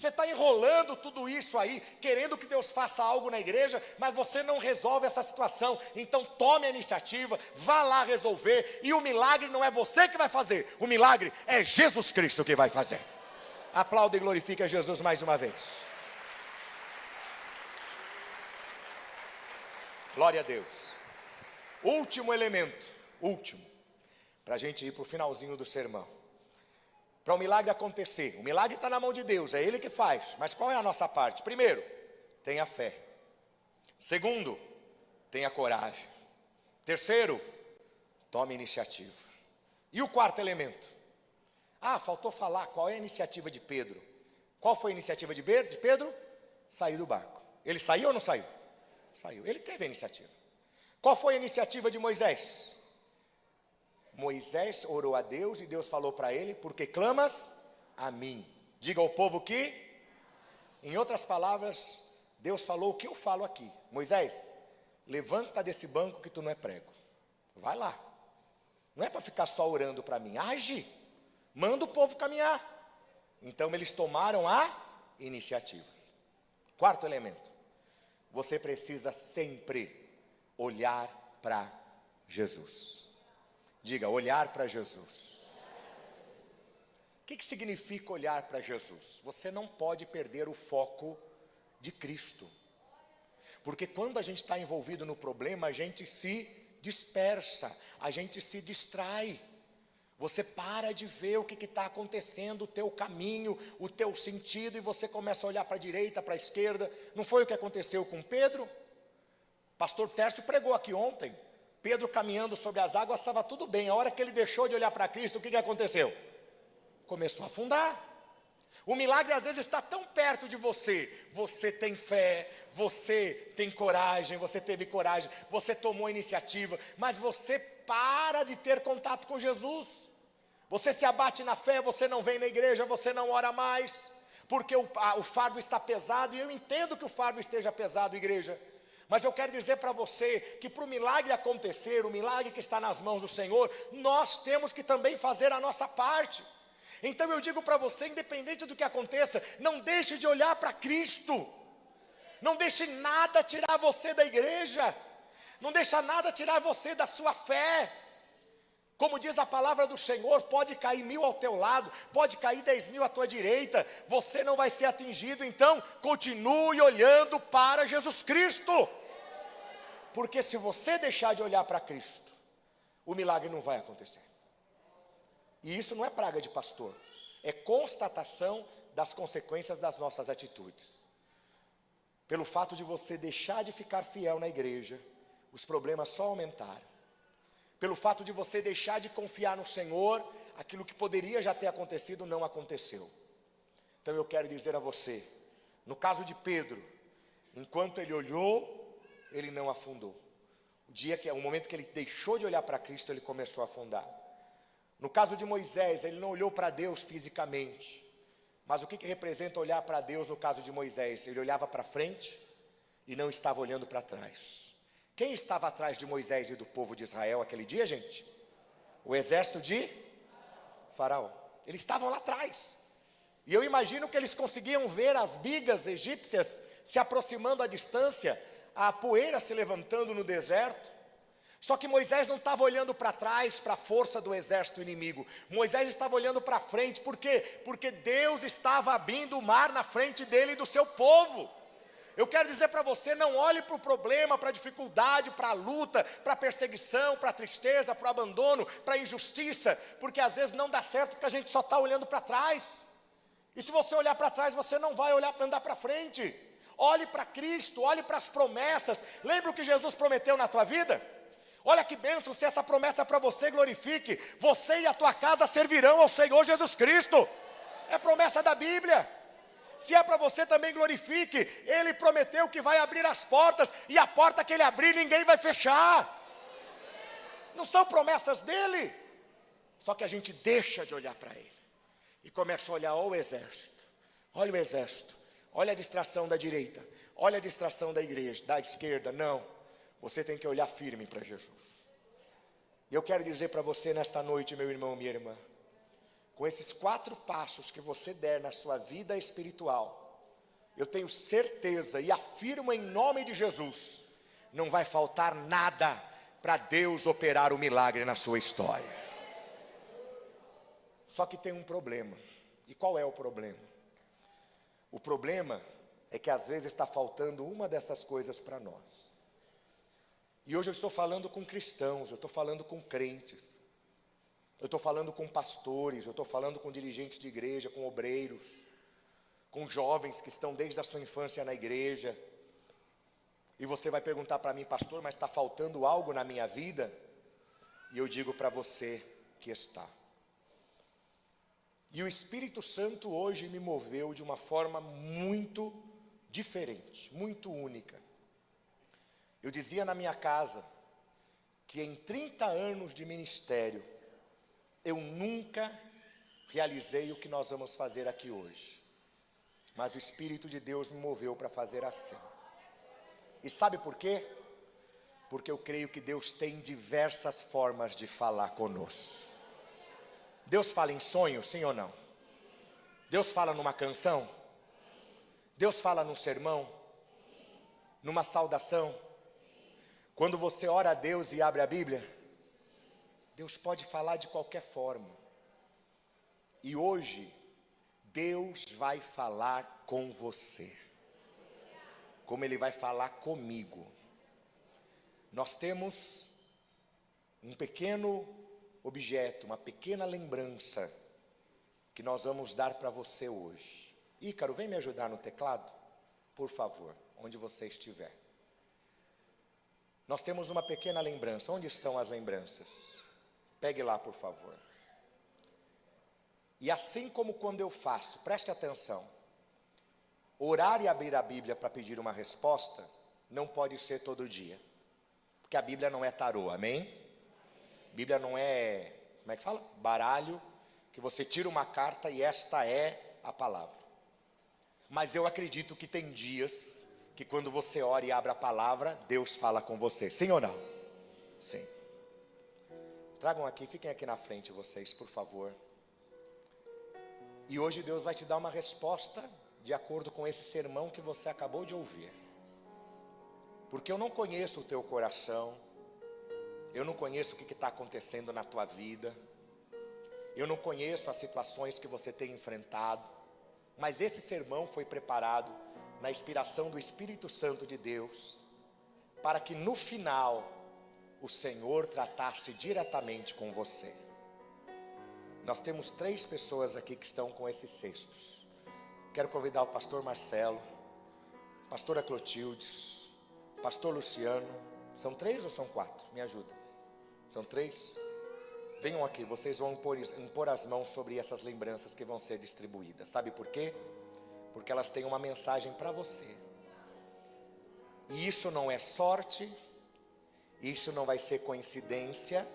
Você está enrolando tudo isso aí, querendo que Deus faça algo na igreja, mas você não resolve essa situação. Então tome a iniciativa, vá lá resolver. E o milagre não é você que vai fazer, o milagre é Jesus Cristo que vai fazer. Aplauda e glorifique a Jesus mais uma vez. Glória a Deus. Último elemento, para a gente ir para o finalzinho do sermão. Para o milagre acontecer, o milagre está na mão de Deus, é Ele que faz, mas qual é a nossa parte? Primeiro, tenha fé. Segundo, tenha coragem. Terceiro, tome iniciativa. E o quarto elemento? Faltou falar qual é a iniciativa de Pedro. Qual foi a iniciativa de Pedro? Sair do barco. Ele saiu ou não saiu? Saiu, ele teve a iniciativa. Qual foi a iniciativa de Moisés? Moisés orou a Deus e Deus falou para ele: porque clamas a mim. Diga ao povo que, em outras palavras, Deus falou o que eu falo aqui. Moisés, levanta desse banco que tu não é prego. Vai lá. Não é para ficar só orando para mim. Age. Manda o povo caminhar. Então eles tomaram a iniciativa. Quarto elemento. Você precisa sempre olhar para Jesus. Diga, olhar para Jesus. O que significa olhar para Jesus? Você não pode perder o foco de Cristo. Porque quando a gente está envolvido no problema, a gente se dispersa, a gente se distrai. Você para de ver o que está acontecendo, o teu caminho, o teu sentido, e você começa a olhar para a direita, para a esquerda. Não foi o que aconteceu com Pedro? Pastor Tércio pregou aqui ontem. Pedro caminhando sobre as águas, estava tudo bem. A hora que ele deixou de olhar para Cristo, o que aconteceu? Começou a afundar. O milagre às vezes está tão perto de você. Você tem fé, você tem coragem, você teve coragem, você tomou iniciativa, mas você para de ter contato com Jesus. Você se abate na fé, você não vem na igreja, você não ora mais, porque o fardo está pesado, e eu entendo que o fardo esteja pesado, igreja. Mas eu quero dizer para você que para o milagre acontecer, o milagre que está nas mãos do Senhor, nós temos que também fazer a nossa parte. Então eu digo para você, independente do que aconteça, não deixe de olhar para Cristo. Não deixe nada tirar você da igreja. Não deixe nada tirar você da sua fé. Como diz a palavra do Senhor, pode cair 1000 ao teu lado, pode cair 10.000 à tua direita, você não vai ser atingido. Então continue olhando para Jesus Cristo. Porque se você deixar de olhar para Cristo, o milagre não vai acontecer. E isso não é praga de pastor, é constatação das consequências das nossas atitudes. Pelo fato de você deixar de ficar fiel na igreja, os problemas só aumentaram. Pelo fato de você deixar de confiar no Senhor, aquilo que poderia já ter acontecido não aconteceu. Então eu quero dizer a você, no caso de Pedro, enquanto ele olhou, ele não afundou. O momento que ele deixou de olhar para Cristo, ele começou a afundar. No caso de Moisés, ele não olhou para Deus fisicamente. Mas o que representa olhar para Deus no caso de Moisés? Ele olhava para frente e não estava olhando para trás. Quem estava atrás de Moisés e do povo de Israel aquele dia, gente? O exército de Faraó. Eles estavam lá atrás. E eu imagino que eles conseguiam ver as bigas egípcias se aproximando à distância, a poeira se levantando no deserto. Só que Moisés não estava olhando para trás, para a força do exército inimigo. Moisés estava olhando para frente. Por quê? Porque Deus estava abrindo o mar na frente dele e do seu povo. Eu quero dizer para você, não olhe para o problema, para a dificuldade, para a luta, para a perseguição, para a tristeza, para o abandono, para a injustiça, porque às vezes não dá certo porque a gente só está olhando para trás. E se você olhar para trás, você não vai andar para frente. Olhe para Cristo, olhe para as promessas. Lembra o que Jesus prometeu na tua vida? Olha que bênção, se essa promessa é para você, glorifique. Você e a tua casa servirão ao Senhor Jesus Cristo. É promessa da Bíblia. Se é para você também, glorifique. Ele prometeu que vai abrir as portas, e a porta que ele abrir, ninguém vai fechar. Não são promessas dele. Só que a gente deixa de olhar para ele e começa a olhar o exército. Olha o exército. Olha a distração da direita. Olha a distração da igreja, da esquerda. Não. Você tem que olhar firme para Jesus. E eu quero dizer para você nesta noite, meu irmão, minha irmã, com esses 4 passos que você der na sua vida espiritual, eu tenho certeza e afirmo em nome de Jesus, não vai faltar nada para Deus operar o milagre na sua história. Só que tem um problema. E qual é o problema? O problema é que às vezes está faltando uma dessas coisas para nós. E hoje eu estou falando com cristãos, eu estou falando com crentes, eu estou falando com pastores, eu estou falando com dirigentes de igreja, com obreiros, com jovens que estão desde a sua infância na igreja. E você vai perguntar para mim, pastor, mas está faltando algo na minha vida? E eu digo para você que está. E o Espírito Santo hoje me moveu de uma forma muito diferente, muito única. Eu dizia na minha casa que em 30 anos de ministério, eu nunca realizei o que nós vamos fazer aqui hoje. Mas o Espírito de Deus me moveu para fazer assim. E sabe por quê? Porque eu creio que Deus tem diversas formas de falar conosco. Deus fala em sonho, sim ou não? Deus fala numa canção? Deus fala num sermão? Numa saudação? Quando você ora a Deus e abre a Bíblia, Deus pode falar de qualquer forma. E hoje, Deus vai falar com você, como Ele vai falar comigo. Nós temos um pequeno objeto, uma pequena lembrança, que nós vamos dar para você hoje. Ícaro, vem me ajudar no teclado, por favor, onde você estiver. Nós temos uma pequena lembrança. Onde estão as lembranças? Pegue lá, por favor. E assim como quando eu faço, preste atenção, orar e abrir a Bíblia para pedir uma resposta, não pode ser todo dia. Porque a Bíblia não é tarô, amém? Bíblia não é, como é que fala? Baralho, que você tira uma carta e esta é a palavra. Mas eu acredito que tem dias que quando você ora e abre a palavra, Deus fala com você, sim ou não? Sim. Tragam aqui, fiquem aqui na frente vocês, por favor. E hoje Deus vai te dar uma resposta de acordo com esse sermão que você acabou de ouvir. Porque eu não conheço o teu coração, eu não conheço o que está acontecendo na tua vida, eu não conheço as situações que você tem enfrentado, mas esse sermão foi preparado na inspiração do Espírito Santo de Deus, para que no final o Senhor tratasse diretamente com você. Nós temos 3 pessoas aqui que estão com esses cestos. Quero convidar o pastor Marcelo, pastora Clotildes, pastor Luciano. São 3 ou são 4? Me ajuda. São 3? Venham aqui, vocês vão impor as mãos sobre essas lembranças que vão ser distribuídas. Sabe por quê? Porque elas têm uma mensagem para você. E isso não é sorte, isso não vai ser coincidência,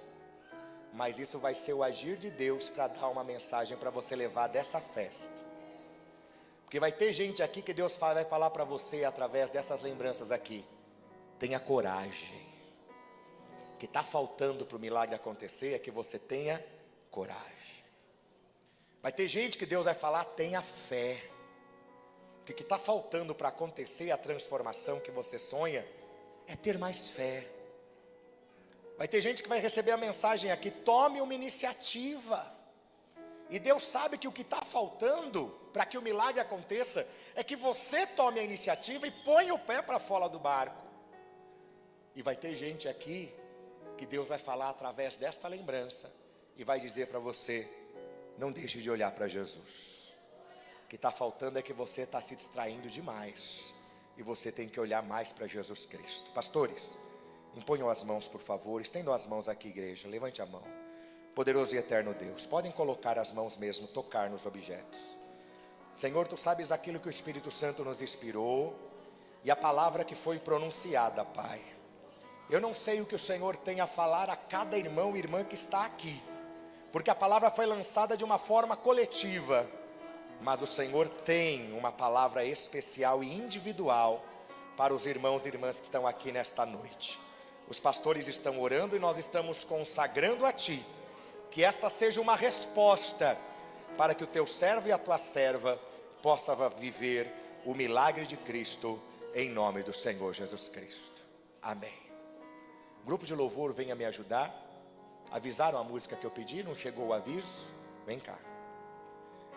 mas isso vai ser o agir de Deus para dar uma mensagem para você levar dessa festa. Porque vai ter gente aqui que Deus vai falar para você através dessas lembranças aqui. Tenha coragem. O que está faltando para o milagre acontecer é que você tenha coragem. Vai ter gente que Deus vai falar, tenha fé. Porque o que está faltando para acontecer a transformação que você sonha é ter mais fé. Vai ter gente que vai receber a mensagem aqui, tome uma iniciativa. E Deus sabe que o que está faltando para que o milagre aconteça é que você tome a iniciativa e ponha o pé para fora do barco. E vai ter gente aqui que Deus vai falar através desta lembrança e vai dizer para você, não deixe de olhar para Jesus. O que está faltando é que você está se distraindo demais e você tem que olhar mais para Jesus Cristo. Pastores, imponham as mãos, por favor. Estendam as mãos aqui, igreja. Levante a mão. Poderoso e eterno Deus, podem colocar as mãos mesmo, tocar nos objetos. Senhor, Tu sabes aquilo que o Espírito Santo nos inspirou e a palavra que foi pronunciada, Pai. Eu não sei o que o Senhor tem a falar a cada irmão e irmã que está aqui, porque a palavra foi lançada de uma forma coletiva, mas o Senhor tem uma palavra especial e individual para os irmãos e irmãs que estão aqui nesta noite. Os pastores estão orando e nós estamos consagrando a Ti, que esta seja uma resposta para que o teu servo e a tua serva possa viver o milagre de Cristo, em nome do Senhor Jesus Cristo. Amém. Grupo de louvor, venha me ajudar. Avisaram a música que eu pedi? Não chegou o aviso? Vem cá.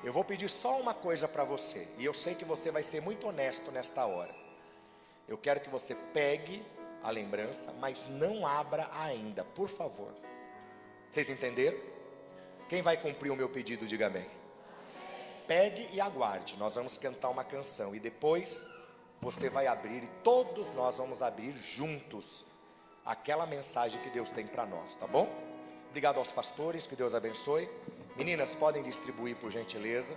Eu vou pedir só uma coisa para você, e eu sei que você vai ser muito honesto nesta hora. Eu quero que você pegue a lembrança, mas não abra ainda, por favor. Vocês entenderam? Quem vai cumprir o meu pedido, diga amém. Pegue e aguarde, nós vamos cantar uma canção, e depois você vai abrir, e todos nós vamos abrir juntos aquela mensagem que Deus tem para nós, tá bom? Obrigado aos pastores, que Deus abençoe. Meninas, podem distribuir por gentileza.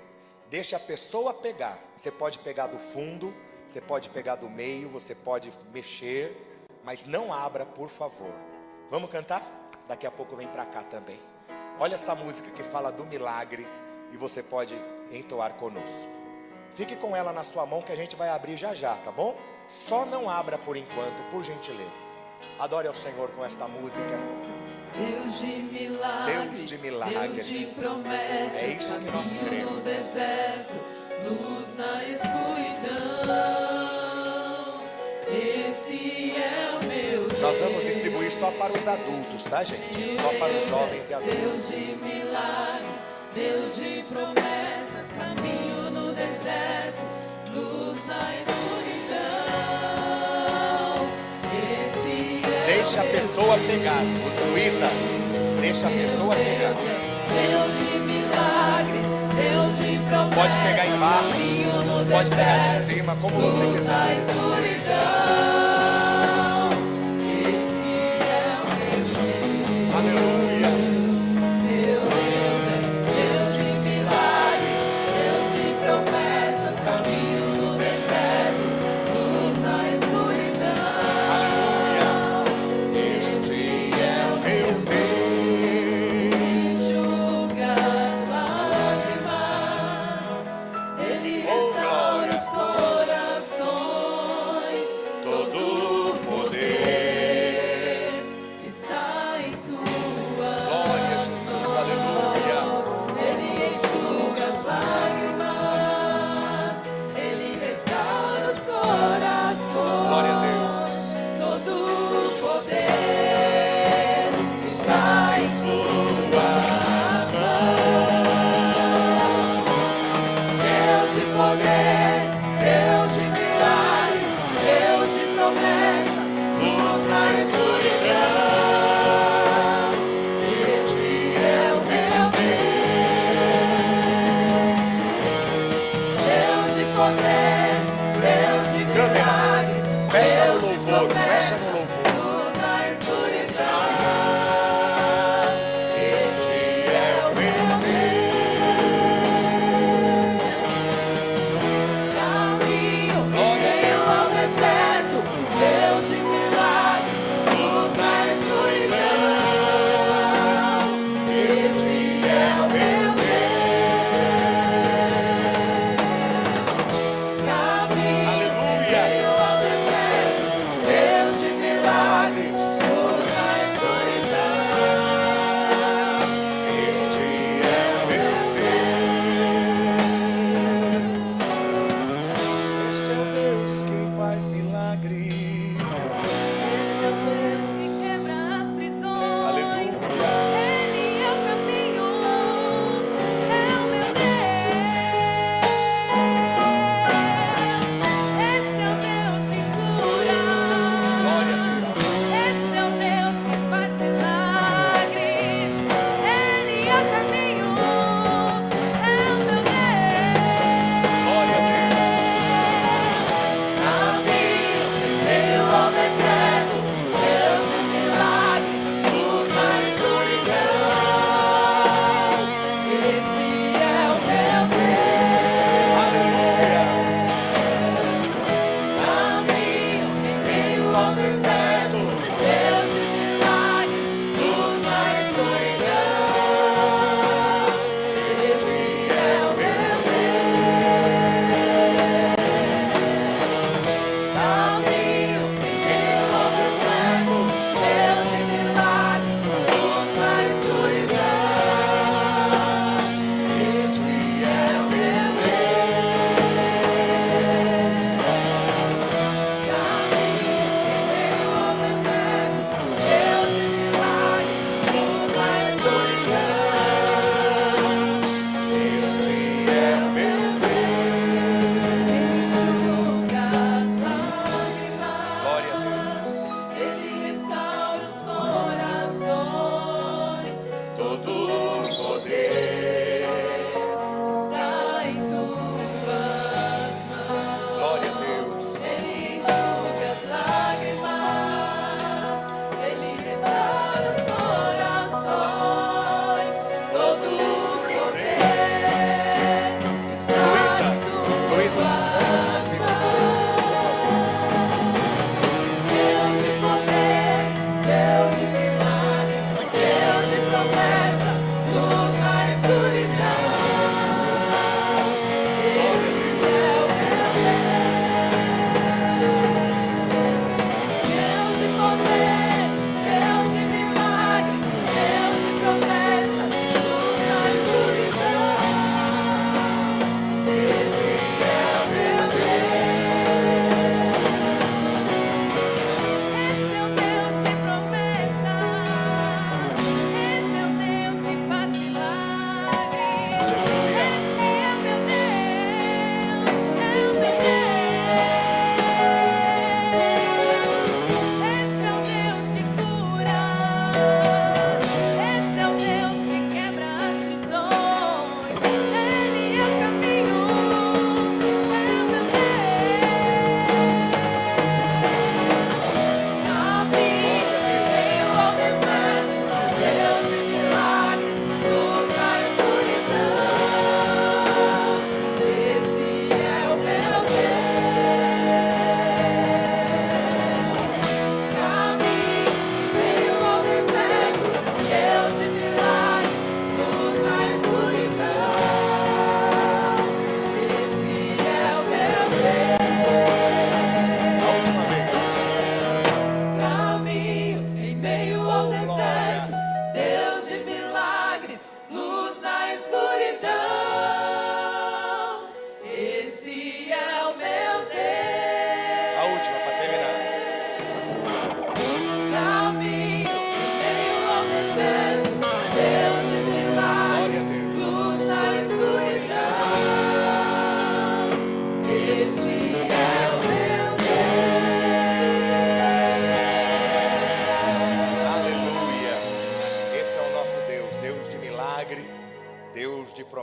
Deixe a pessoa pegar. Você pode pegar do fundo, você pode pegar do meio, você pode mexer, mas não abra, por favor. Vamos cantar? Daqui a pouco vem para cá também. Olha essa música que fala do milagre, e você pode entoar conosco. Fique com ela na sua mão, que a gente vai abrir já já, tá bom? Só não abra por enquanto, por gentileza. Adore ao Senhor com esta música. Deus de milagres, Deus de milagres, Deus de promessas, é isso que nós caminho cremos. no deserto, luz na escuridão. Esse é o meu Deus. Nós vamos distribuir só para os adultos, tá, gente? Só para os jovens e adultos. Deus de milagres, Deus de promessas, caminho no deserto, luz na escuridão. Esse é Deixa a pessoa pegar. Luísa, deixa a pessoa pegar. Deus de milagres, Deus de promessas, Pode pegar embaixo, caminho no pode pegar em deserto, cima, como você luz na quiser. escuridão. Esse é o meu Deus. Aleluia. Deus de milagres, Deus de promessas, caminho no deserto, luz na escuridão. Aleluia. Este é o meu Deus. Enxuga as lágrimas, Ele Oh, restaura glória. os corações. Todo poder. Está em sua Glória a Jesus, aleluia. Ele enxuga as lágrimas, Ele restaura os corações. Glória a Deus. Todo o poder está em suas mãos. Deus de poder, Deus de milagre, Deus de promessa, luz na escuridão. Este é o meu Deus. Deus de poder, Deus de milagre, Fecha no Deus de louvor, fecha no promessa, louvor. luz na escuridão.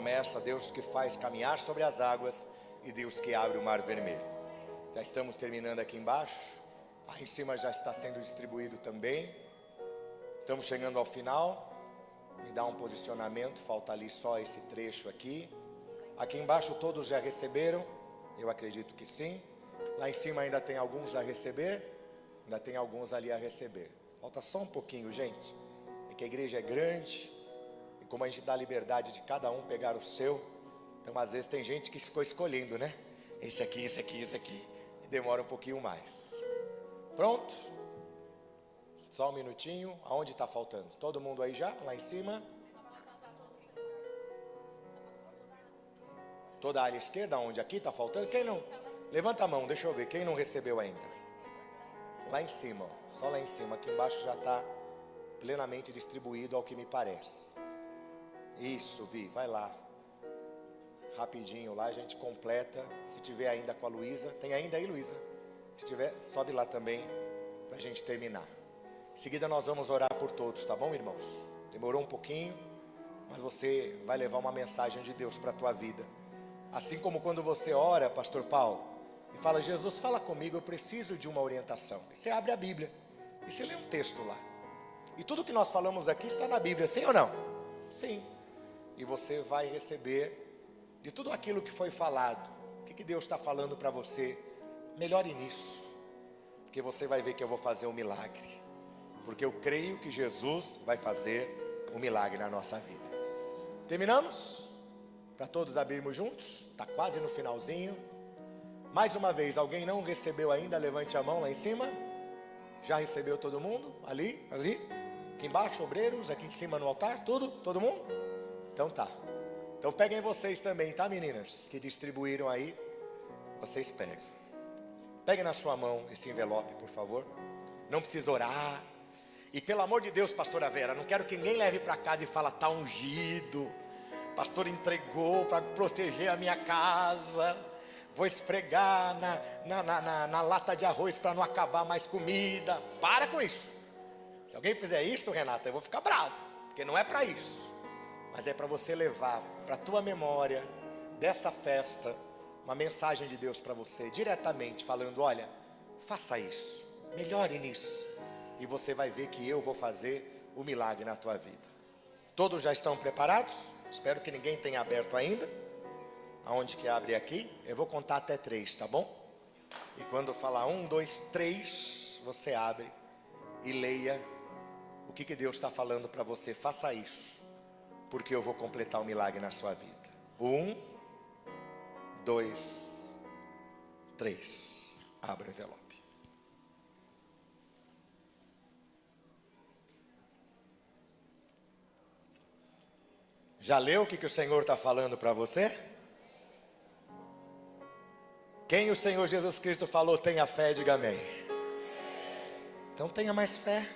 promessa, Deus que faz caminhar sobre as águas e Deus que abre o mar vermelho. Já estamos terminando aqui embaixo, aí em cima já está sendo distribuído também. Estamos chegando ao final. Me dá um posicionamento, falta ali só esse trecho aqui. Aqui embaixo todos já receberam? Eu acredito que sim. Lá em cima ainda tem alguns a receber? Ainda tem alguns ali a receber. Falta só um pouquinho, gente. É que a igreja é grande, e como a gente dá liberdade de cada um pegar o seu, então às vezes tem gente que ficou escolhendo, né? Esse aqui, esse aqui, esse aqui. E demora um pouquinho mais. Pronto? Só um minutinho. Aonde está faltando? Todo mundo aí já? Lá em cima? Toda a área esquerda? Onde? Aqui está faltando? Quem não? Levanta a mão, deixa eu ver. Quem não recebeu ainda? Lá em cima, ó. Só lá em cima. Aqui embaixo já está plenamente distribuído, ao que me parece. Isso, Vi, vai lá. Rapidinho lá, a gente completa. Se tiver ainda com a Luísa. Tem ainda aí, Luísa? Se tiver, sobe lá também, para a gente terminar. Em seguida nós vamos orar por todos, tá bom, irmãos? Demorou um pouquinho, mas você vai levar uma mensagem de Deus para a tua vida. Assim como quando você ora, pastor Paulo, e fala: Jesus, fala comigo, eu preciso de uma orientação. E você abre a Bíblia, e você lê um texto lá. E tudo que nós falamos aqui está na Bíblia, sim ou não? Sim. E você vai receber de tudo aquilo que foi falado. O que Deus está falando para você? Melhore nisso, porque você vai ver que eu vou fazer um milagre. Porque eu creio que Jesus vai fazer um milagre na nossa vida. Terminamos? Para todos abrirmos juntos? Está quase no finalzinho. Mais uma vez, alguém não recebeu ainda? Levante a mão lá em cima. Já recebeu todo mundo? Ali, ali. Aqui embaixo, obreiros. Aqui em cima no altar, tudo? Todo mundo? Então tá. Então peguem vocês também, tá, meninas? Que distribuíram aí. Vocês pegam. Peguem na sua mão esse envelope, por favor. Não precisa orar. E pelo amor de Deus, pastora Vera, não quero que ninguém leve para casa e fala: tá ungido, pastor entregou para proteger a minha casa, vou esfregar na lata de arroz para não acabar mais comida. Para com isso. Se alguém fizer isso, Renata, eu vou ficar bravo, porque não é para isso, mas é para você levar para a tua memória dessa festa uma mensagem de Deus para você, diretamente falando: olha, faça isso, melhore nisso, e você vai ver que eu vou fazer o milagre na tua vida. Todos já estão preparados? Espero que ninguém tenha aberto ainda. Aonde que abre aqui? Eu vou contar até 3, tá bom? E quando eu falar 1, 2, 3, você abre e leia o que Deus está falando para você. Faça isso, porque eu vou completar o milagre na sua vida. 1, 2, 3. Abra o envelope. Já leu o que o Senhor está falando para você? Quem o Senhor Jesus Cristo falou: tenha fé, diga amém. Então tenha mais fé.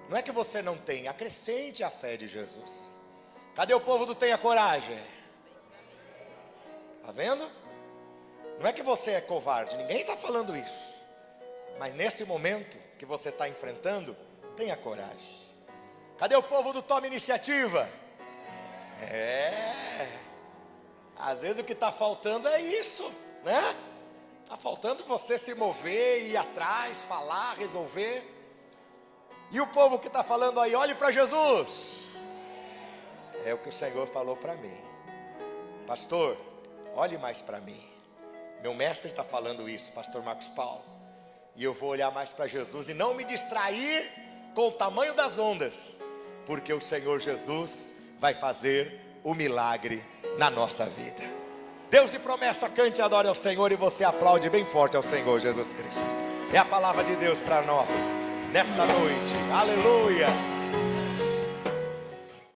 Não é que você não tenha, acrescente a fé de Jesus. Cadê o povo do tenha coragem? Está vendo? Não é que você é covarde, ninguém está falando isso. Mas nesse momento que você está enfrentando, tenha coragem. Cadê o povo do toma iniciativa? Às vezes o que está faltando é isso, né? Está faltando você se mover, ir atrás, falar, resolver. E o povo que está falando aí: olhe para Jesus. É o que o Senhor falou para mim: pastor, olhe mais para mim. Meu mestre está falando isso, pastor Marcos Paulo. E eu vou olhar mais para Jesus e não me distrair com o tamanho das ondas, porque o Senhor Jesus vai fazer o milagre na nossa vida. Deus de promessa, cante e adore ao Senhor, e você aplaude bem forte ao Senhor Jesus Cristo. É a palavra de Deus para nós nesta noite. Aleluia.